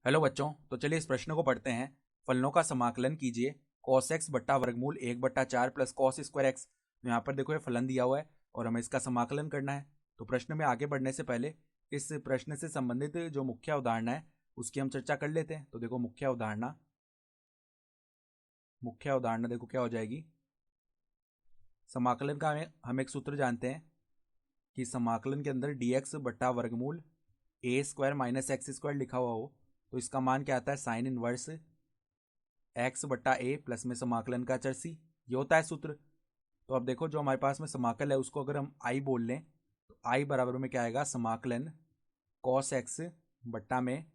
Hello बच्चों, तो चलिए इस प्रश्न को पढ़ते हैं। फलनों का समाकलन कीजिए। cos x बट्टा वर्गमूल 1/4 प्लस कॉस स्क्वायर एक्स। तो यहाँ पर देखो ये फलन दिया हुआ है और हमें इसका समाकलन करना है। तो प्रश्न में आगे बढ़ने से पहले इस प्रश्न से संबंधित जो मुख्य अवधारणा है उसकी हम चर्चा कर लेते हैं। तो देखो मुख्य अवधारणा देखो क्या हो जाएगी। समाकलन का हम एक सूत्र जानते हैं कि समाकलन के अंदर dx बट्टा वर्गमूल a square minus x square लिखा हुआ हो तो इसका मान क्या आता है, साइन इनवर्स एक्स बट्टा ए प्लस में समाकलन का चर सी। ये होता है सूत्र। तो अब देखो जो हमारे पास में समाकल है उसको अगर हम आई बोल लें तो आई बराबर में क्या आएगा, समाकलन कॉस एक्स बट्टा में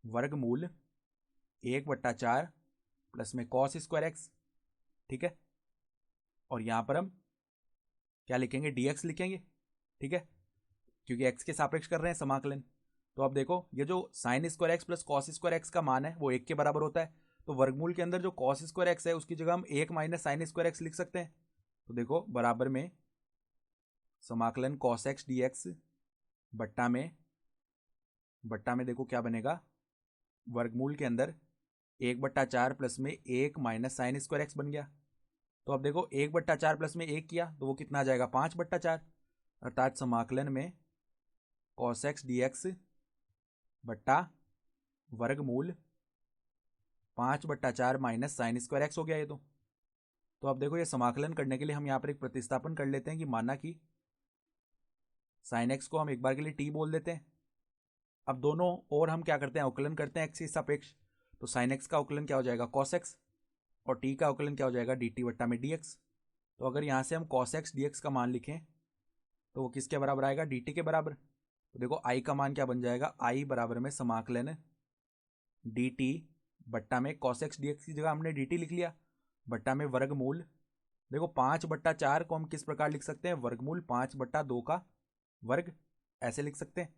वर्गमूल 1/4 प्लस में कॉस स्क्वायर एक्स। ठीक है, और यहाँ पर हम क्या लिखेंगे, dx लिखेंगे। ठीक है, क्योंकि x के सापेक्ष कर रहे हैं समाकलन। तो अब देखो ये जो sine square x plus cos square x का मान है वो 1 के बराबर होता है। तो वर्गमूल के अंदर जो कॉस स्क्वायर एक्स है उसकी जगह हम 1 माइनस साइन स्क्वायर एक्स लिख सकते हैं। तो देखो बराबर में समाकलन कॉस एक्स डी एक्स बट्टा में देखो क्या बनेगा, वर्गमूल के अंदर 1/4 प्लस में 1 माइनस साइन स्क्वायर एक्स बन गया। तो अब देखो 1/4 प्लस में 1 किया तो वो कितना आ जाएगा, 5/4। अर्थात समाकलन में कॉस एक्स डी एक्स बट्टा वर्गमूल 5/4 माइनस साइन स्क्वायर एक्स हो गया ये। तो अब देखो ये समाकलन करने के लिए हम यहाँ पर एक प्रतिस्थापन कर लेते हैं कि माना कि साइन एक्स को हम एक बार के लिए टी बोल देते हैं। अब दोनों और हम क्या करते हैं, अवकलन करते हैं एक्स के सापेक्ष। तो साइन एक्स का अवकलन क्या हो जाएगा, कॉस एक्स, और टी का अवकलन क्या हो जाएगा, डी टी बट्टा में डी एक्स। तो अगर यहाँ से हम कॉस एक्स डी एक्स का मान लिखें तो वो किसके बराबर आएगा, डी टी के बराबर। तो देखो आई का मान क्या बन जाएगा, आई बराबर में समाकलन डी टी बट्टा में कॉस एक्स डी एक्स की जगह हमने डी टी लिख लिया, बट्टा में वर्गमूल। देखो 5/4 को हम किस प्रकार लिख सकते हैं, वर्गमूल 5/2 का वर्ग, ऐसे लिख सकते हैं।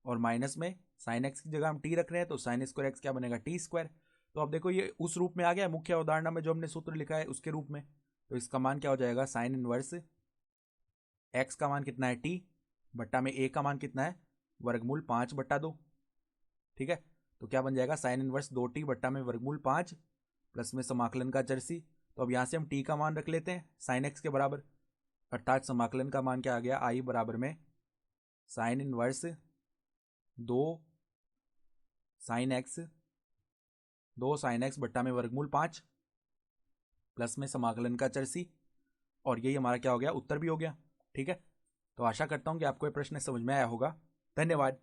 और माइनस में साइन एक्स की जगह हम टी रख रहे हैं तो साइन स्क्वायर एक्स क्या बनेगा, टी स्क्वायर। तो अब देखो ये उस रूप में आ गया मुख्य अवधारणा में जो हमने सूत्र लिखा है उसके रूप में। तो इसका मान क्या हो जाएगा, साइन इनवर्स एक्स का मान कितना है, टी, बट्टा में ए का मान कितना है, वर्गमूल 5/2। ठीक है, तो क्या बन जाएगा, साइन इनवर्स 2t बट्टा में वर्गमूल 5 प्लस में समाकलन का चर सी। तो अब यहाँ से हम टी का मान रख लेते हैं साइन एक्स के बराबर। अर्थात समाकलन का मान क्या आ गया, आई बराबर में साइन इनवर्स 2 साइन एक्स बट्टा में वर्गमूल 5 प्लस में समाकलन का चर सी। और यही हमारा क्या हो गया, उत्तर भी हो गया। ठीक है, तो आशा करता हूँ कि आपको ये प्रश्न समझ में आया होगा। धन्यवाद।